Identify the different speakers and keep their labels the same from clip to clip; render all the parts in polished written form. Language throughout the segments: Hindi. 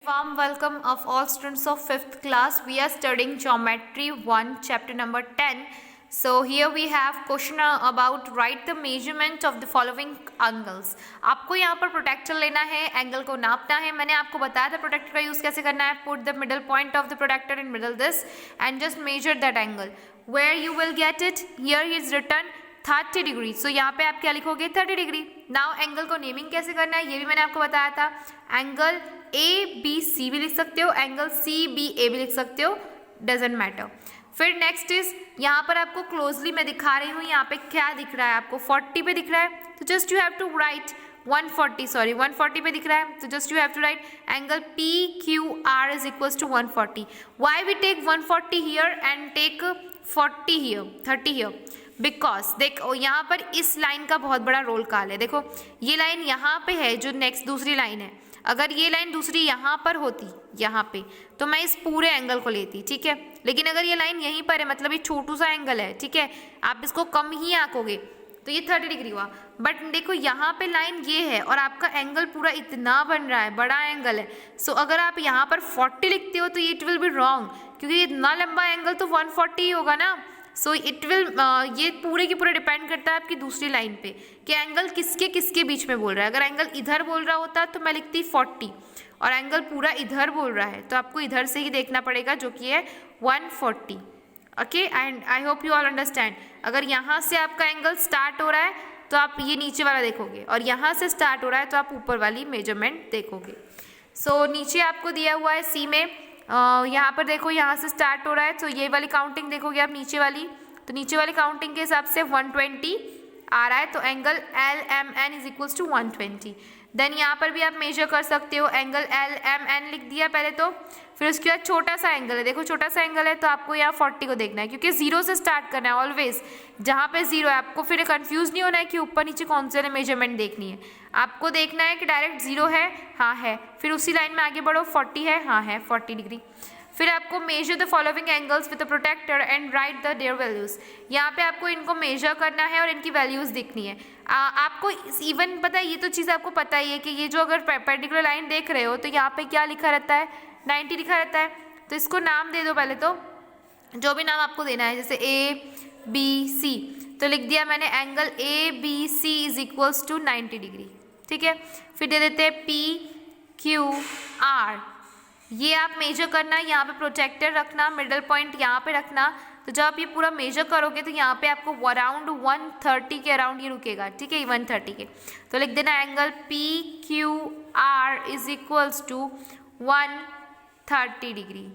Speaker 1: warm welcome of all students of 5th class. We are studying Geometry 1, chapter number 10. So here we have question about write the measurement of the following angles. आपको यहाँ पर प्रोटेक्टर लेना है, एंगल को नापना है. मैंने आपको बताया था प्रोटेक्टर का यूज कैसे करना है. Put the middle point of the protector in middle this and just measure that angle. Where you will get it? Here is written 30 degree. So यहाँ पे आप क्या लिखोगे 30 डिग्री. नाउ एंगल को नेमिंग कैसे करना है ये भी मैंने आपको बताया था. एंगल ए बी सी भी लिख सकते हो, एंगल सी बी ए भी लिख सकते हो, डजेंट मैटर. फिर नेक्स्ट इज यहाँ पर आपको क्लोजली मैं दिखा रही हूँ. यहाँ पे क्या दिख रहा है आपको 40 पे दिख रहा है, तो just you have to write 140 पे दिख रहा है, तो just you have to write angle p q r is equals to 140. Why we take 140 here and take 40 here 30 here? Because देखो यहाँ पर इस लाइन का बहुत बड़ा रोल कॉल है. देखो ये लाइन यहाँ पे है जो नेक्स्ट दूसरी लाइन है. अगर ये लाइन दूसरी यहाँ पर होती यहाँ पे तो मैं इस पूरे एंगल को लेती, ठीक है. लेकिन अगर ये लाइन यहीं पर है मतलब ये छोटू सा एंगल है, ठीक है, आप इसको कम ही आंकोगे तो ये 30 डिग्री हुआ. बट देखो यहाँ पे लाइन ये है और आपका एंगल पूरा इतना बन रहा है, बड़ा एंगल है. सो अगर आप यहाँ पर 40 लिखते हो तो इट विल बी रॉन्ग, क्योंकि इतना लंबा एंगल तो 140 ही होगा ना. सो इट विल ये पूरे की पूरे डिपेंड करता है आपकी दूसरी लाइन पे कि एंगल किसके किसके बीच में बोल रहा है. अगर एंगल इधर बोल रहा होता तो मैं लिखती 40 और एंगल पूरा इधर बोल रहा है तो आपको इधर से ही देखना पड़ेगा जो कि है 140. Okay, and I hope you all understand. अगर यहाँ से आपका एंगल स्टार्ट हो रहा है तो आप ये नीचे वाला देखोगे और यहाँ से स्टार्ट हो रहा है तो आप ऊपर वाली मेजरमेंट देखोगे. सो नीचे आपको दिया हुआ है सी में यहाँ पर देखो यहाँ से स्टार्ट हो रहा है तो ये वाली काउंटिंग देखोगे आप नीचे वाली, तो नीचे वाली काउंटिंग के हिसाब से 120 आ रहा है तो angle l m n is equals to 120. Then यहाँ पर भी आप मेजर कर सकते हो. एंगल एल एम एन लिख दिया पहले तो, फिर उसके बाद छोटा सा एंगल है. देखो छोटा सा एंगल है तो आपको यहाँ 40 को देखना है क्योंकि जीरो से स्टार्ट करना है ऑलवेज. जहाँ पे जीरो है आपको फिर कंफ्यूज नहीं होना है कि ऊपर नीचे कौन से मेजरमेंट देखनी है. आपको देखना है कि डायरेक्ट जीरो है, हाँ है, फिर उसी लाइन में आगे बढ़ो 40 है, हाँ है 40 डिग्री. फिर आपको measure the following angles with the protractor and write the their values. यहाँ पे आपको इनको मेजर करना है और इनकी वैल्यूज दिखनी है. आपको इवन पता है, ये तो चीज़ आपको पता ही है कि ये जो अगर पर्टिकुलर लाइन देख रहे हो तो यहाँ पे क्या लिखा रहता है 90 लिखा रहता है. तो इसको नाम दे दो पहले तो, जो भी नाम आपको देना है, जैसे ए बी सी तो लिख दिया मैंने angle A B C is equals to 90 degree, ठीक है. फिर दे देते हैं पी क्यू आर. ये आप मेजर करना, यहाँ पे प्रोटेक्टर रखना, मिडल पॉइंट यहाँ पे रखना. तो जब आप ये पूरा मेजर करोगे तो यहाँ पे आपको अराउंड 130 के अराउंड ये रुकेगा, ठीक है, 130 के. तो लिख देना angle p q r is equals to 130 degree.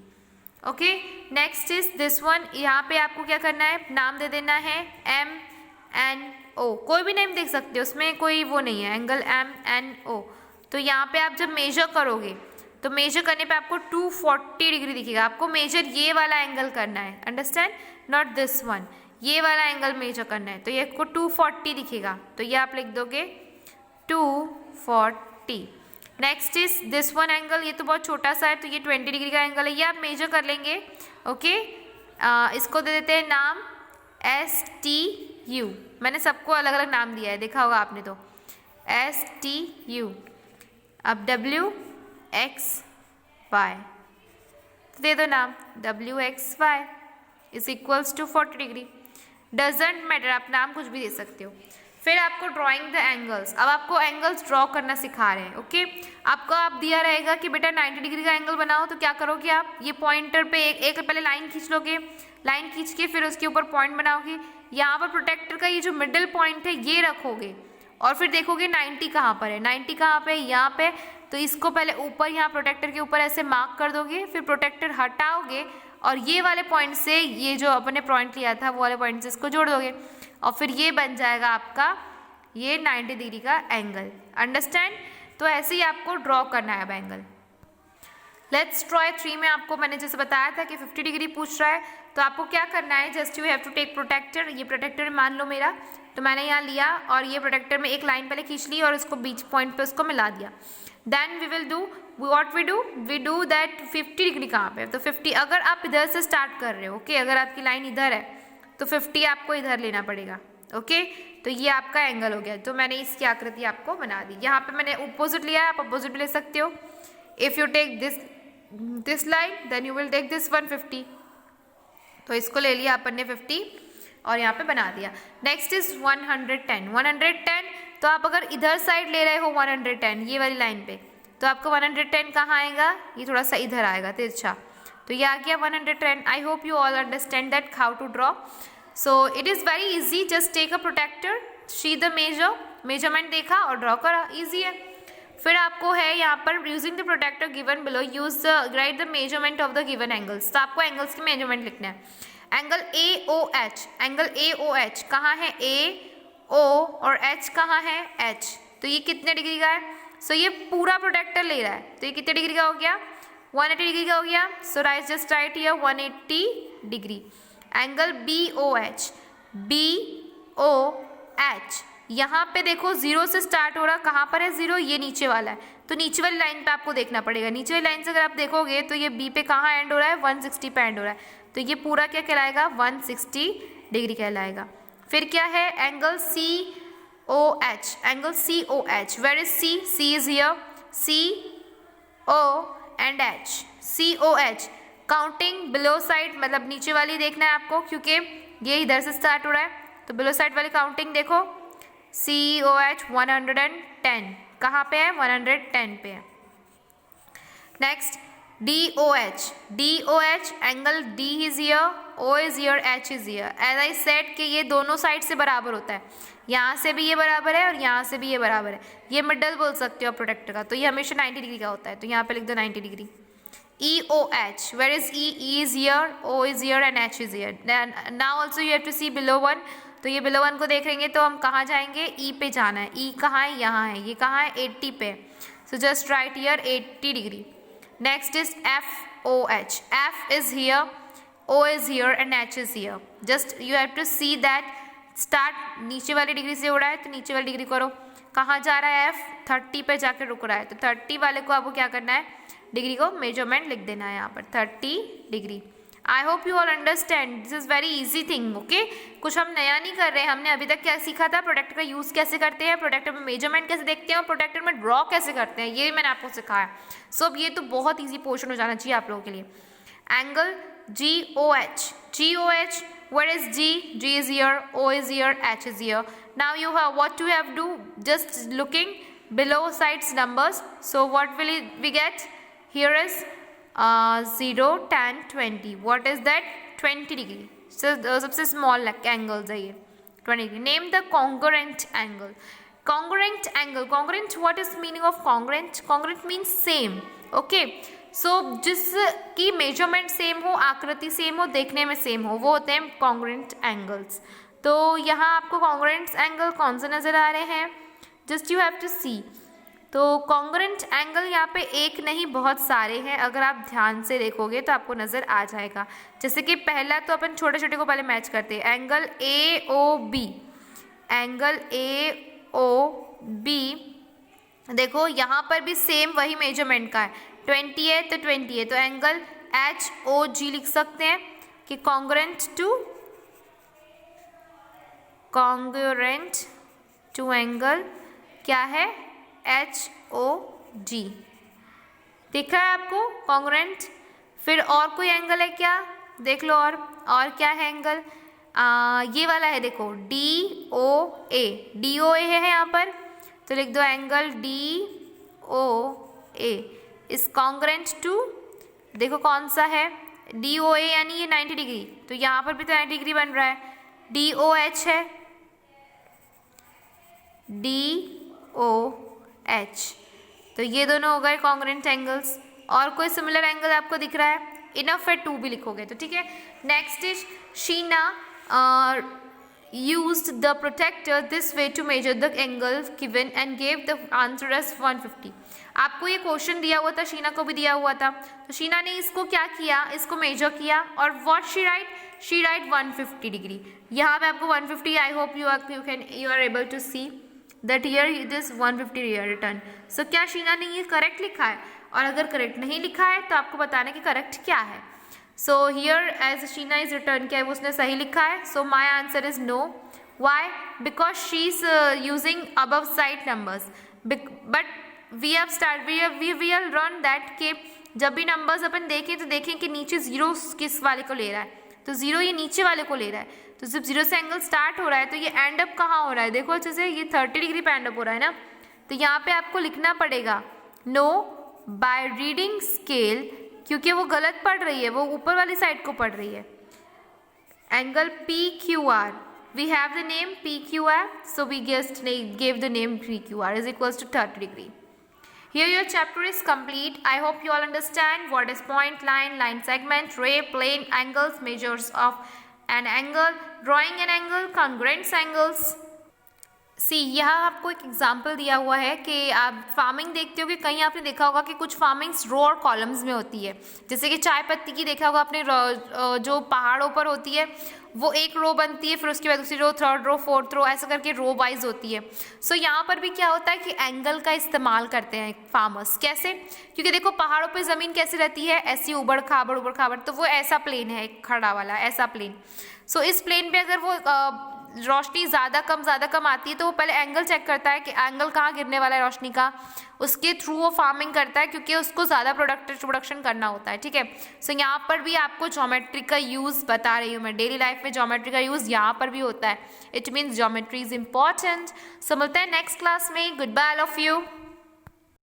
Speaker 1: Okay, next is this one. यहाँ पे आपको क्या करना है, नाम दे देना है एम एन ओ. कोई भी नेम देख सकते हो, उसमें कोई वो नहीं है, एंगल एम एन ओ. तो यहाँ पे आप जब मेजर करोगे तो मेजर करने पे आपको 240 डिग्री दिखेगा. आपको मेजर ये वाला एंगल करना है, अंडरस्टैंड, नॉट दिस वन. ये वाला एंगल मेजर करना है तो ये आपको 240 दिखेगा. तो ये आप लिख दोगे 240. Next is this one angle. ये तो बहुत छोटा सा है तो ये 20 डिग्री का एंगल है, ये आप मेजर कर लेंगे. ओके, इसको दे देते हैं नाम एस टी यू. मैंने सबको अलग अलग नाम दिया है, देखा होगा आपने तो, एस टी यू. अब डब्ल्यू एक्स वाई दे दो नाम, W X Y is equals to 40 degree. Doesn't matter, आप नाम कुछ भी दे सकते हो. फिर आपको ड्राइंग द एंगल्स. अब आपको एंगल्स ड्रॉ करना सिखा रहे हैं. ओके, आपको आप दिया रहेगा कि बेटा 90 डिग्री का एंगल बनाओ, तो क्या करोगे आप, ये पॉइंटर पे एक पहले लाइन खींच लोगे, लाइन खींच के फिर उसके ऊपर पॉइंट बनाओगे. यहाँ पर प्रोटेक्टर का ये जो मिडिल पॉइंट है ये रखोगे और फिर देखोगे 90 कहाँ पर है, 90 कहाँ पे, यहाँ पे. तो इसको पहले ऊपर यहाँ प्रोटेक्टर के ऊपर ऐसे मार्क कर दोगे, फिर प्रोटेक्टर हटाओगे और ये वाले पॉइंट से ये जो अपने पॉइंट लिया था वो वाले पॉइंट से इसको जोड़ दोगे और फिर ये बन जाएगा आपका ये 90 डिग्री का एंगल. अंडरस्टैंड? तो ऐसे ही आपको ड्रॉ करना है अब एंगल. लेट्स ट्राई 3 में आपको मैंने जैसे बताया था कि 50 डिग्री पूछ रहा है तो आपको क्या करना है, just you have to take protractor. ये प्रोटेक्टर मान लो मेरा, तो मैंने यहाँ लिया और ये प्रोटेक्टर में एक लाइन पहले खींच ली और उसको बीच पॉइंट पे उसको मिला दिया. Then we will do what we do that 50 degree कहाँ पे, तो 50 अगर आप इधर से स्टार्ट कर रहे हो, ओके, अगर आपकी लाइन इधर है तो 50 आपको इधर लेना पड़ेगा. ओके, तो ये आपका एंगल हो गया. तो मैंने इसकी आकृति आपको बना दी. यहाँ पे मैंने अपोजिट लिया है, आप अपोजिट भी ले सकते हो. If you take this line, then you will take this 150. तो इसको ले लिया अपन ने 50 और यहाँ पे बना दिया. Next is 110. 110 तो आप अगर इधर साइड ले रहे हो 110 ये वाली लाइन पे, तो आपको 110 कहाँ आएगा, ये थोड़ा सा इधर आएगा तिरछा, तो ये आ गया 110. I hope you all understand that how to draw. So it is very easy. Just take a protractor, see the measurement देखा और ड्रॉ करा, इजी है. फिर आपको है यहाँ पर using the protractor given below use write the measurement of the given angles. तो आपको एंगल्स के मेजरमेंट लिखना है. एंगल AOH, एंगल AOH कहाँ है, AO और H कहाँ है, H. तो ये कितने डिग्री का है, सो ये पूरा प्रोटेक्टर ले रहा है, तो ये कितने डिग्री का हो गया, 180 डिग्री का हो गया. So write just right here 180 degree. Angle BOH, BOH यहाँ पे देखो जीरो से स्टार्ट हो रहा, कहाँ पर है जीरो, ये नीचे वाला है, तो नीचे वाली लाइन पे आपको देखना पड़ेगा. नीचे वाली लाइन से अगर आप देखोगे तो ये B पे कहाँ एंड हो रहा है, 160 पे एंड हो रहा है, तो ये पूरा क्या कहलाएगा, 160 डिग्री कहलाएगा. फिर क्या है angle COH, angle COH, where is C, C is here, CO and H, COH. Counting below side मतलब नीचे वाली देखना है आपको, क्योंकि ये इधर से स्टार्ट हो रहा है, तो बिलो साइड वाली काउंटिंग देखो. COH 110 कहाँ पे है, 110 पे है. Next DOH, DOH angle D is here, O is here, H is here. As I said कि ये दोनों साइड से बराबर होता है, यहाँ से भी ये बराबर है और यहाँ से भी ये बराबर है. ये मिडल बोल सकते हो प्रोटेक्टर का, तो ये हमेशा 90 डिग्री का होता है, तो यहाँ पे लिख दो 90 degree. EOH, where is E, E is here, O is here and H is here. Then now also you have to see below 1. तो ये below 1 को देखेंगे तो हम कहाँ जाएंगे, E पे जाना है. E कहाँ है, यहाँ है. ये कहाँ है, 80 पे. So just write here 80 degree. Next is FOH. F is here, O is here and H is here. Just you have to see that start नीचे वाली डिग्री से हो रहा है, तो नीचे वाली डिग्री करो. कहाँ जा रहा है F, 30 पे जाकर रुक रहा है, तो 30 वाले को आपको क्या करना है, डिग्री को मेजरमेंट लिख देना है यहाँ पर 30 degree. I hope you all understand. This is very easy thing. Okay, कुछ हम नया नहीं कर रहे हैं. हमने अभी तक क्या सीखा था, प्रोटेक्टर का यूज़ कैसे करते हैं, प्रोटेक्टर में मेजरमेंट कैसे देखते हैं और प्रोटेक्टर में ड्रॉ कैसे करते हैं, ये मैंने आपको सिखाया. सो अब ये तो बहुत ईजी पोर्शन हो जाना चाहिए आप लोगों के लिए. Angle GOH, GOH, where is G, G is here, O is here, H is here. Now you have what you have to do, just looking below sides numbers. So what will we get? Here is 0, 10, 20. What is that? 20 degree. So सबसे small angles है ये 20 degree. Name the congruent angle. Congruent angle. Congruent. What is meaning of congruent? Congruent means same. Okay. So जिसकी मेजरमेंट सेम हो, आकृति सेम हो, देखने में सेम हो, वो होते हैं congruent angles. तो यहाँ आपको congruent angle कौन से नज़र आ रहे हैं? Just you have to see. तो कॉन्ग्रेंट एंगल यहाँ पे एक नहीं बहुत सारे हैं, अगर आप ध्यान से देखोगे तो आपको नज़र आ जाएगा. जैसे कि पहला तो अपन छोटे छोटे को पहले मैच करते हैं. एंगल AOB, एंगल AOB देखो यहाँ पर भी सेम वही मेजरमेंट का है, 20 है तो 20 है, तो एंगल HOG लिख सकते हैं कि कॉन्ग्रुएंट टू एंगल क्या है, HOG. दिख रहा है आपको कॉन्ग्रुएंट. फिर और कोई एंगल है क्या, देख लो. और क्या है एंगल, ये वाला है देखो, DOA. DOA है यहाँ पर, तो लिख दो angle DOA is congruent to, देखो कौन सा है, DOA यानी ये 90 डिग्री, तो यहाँ पर भी तो 90 डिग्री बन रहा है. DOH है, DOH, तो ये दोनों हो गए कॉन्ग्रुएंट एंगल्स. और कोई सिमिलर एंगल आपको दिख रहा है, इनफ है 2 भी लिखोगे तो ठीक है. Next is Sheena used the protector this way to measure the angle given and gave the answer as 150. आपको ये क्वेश्चन दिया हुआ था, शीना को भी दिया हुआ था, तो शीना ने इसको क्या किया, इसको मेजर किया और what she write, she write 150 degree. यहाँ पे आपको 150, I hope you are able to see that here it is 150 written. So क्या शीना ने ये करेक्ट लिखा है, और अगर करेक्ट नहीं लिखा है तो आपको बताना कि करेक्ट क्या है. So here as Sheena is written, क्या है उसने सही लिखा है. So my answer is no. Why, because she is using above side numbers, but we have learn that कि जब भी नंबर्स अपन देखें तो देखें कि नीचे जीरो किस वाले को ले रहा है, तो जीरो ये नीचे वाले को ले रहा है, तो जब जीरो से एंगल स्टार्ट हो रहा है तो ये एंड अप कहाँ हो रहा है, देखो अच्छे से, ये 30 डिग्री पे एंड अप हो रहा है ना। तो यहाँ पे आपको लिखना पड़ेगा नो बाय रीडिंग स्केल, क्योंकि वो गलत पढ़ रही है, वो ऊपर वाली साइड को पढ़ रही है। Angle PQR, we have the name PQR, so we just gave the name PQR is equals to 30 degree. Here your chapter is complete. I hope you all understand what is point, line segment, ray, plane, angles, measures of an angle, drawing an angle, congruence angles. सी यहाँ आपको एक एग्जाम्पल दिया हुआ है कि आप फार्मिंग देखते हो कि कहीं आपने देखा होगा कि कुछ फार्मिंग्स रो और कॉलम्स में होती है, जैसे कि चाय पत्ती की देखा होगा आपने, जो पहाड़ों पर होती है वो एक रो बनती है, फिर उसके बाद दूसरी रो, थर्ड रो, फोर्थ रो, ऐसा करके रो वाइज होती है। सो यहाँ पर भी क्या होता है कि एंगल का इस्तेमाल करते हैं फार्मर्स। कैसे? क्योंकि देखो पहाड़ों पे ज़मीन कैसी रहती है, ऐसी उबड़ खाबड़, तो वो ऐसा प्लेन है, खड़ा वाला ऐसा प्लेन। सो इस प्लेन पे अगर वो रोशनी ज़्यादा कम आती है तो वो पहले एंगल चेक करता है कि एंगल कहाँ गिरने वाला है रोशनी का, उसके थ्रू वो फार्मिंग करता है, क्योंकि उसको ज़्यादा प्रोडक्शन करना होता है। ठीक है, सो यहाँ पर भी आपको ज्योमेट्री का यूज़ बता रही हूँ मैं, डेली लाइफ में ज्योमेट्री का यूज़ यहाँ पर भी होता है। It means geometry is important. So मिलते हैं नेक्स्ट क्लास में। Goodbye all of you.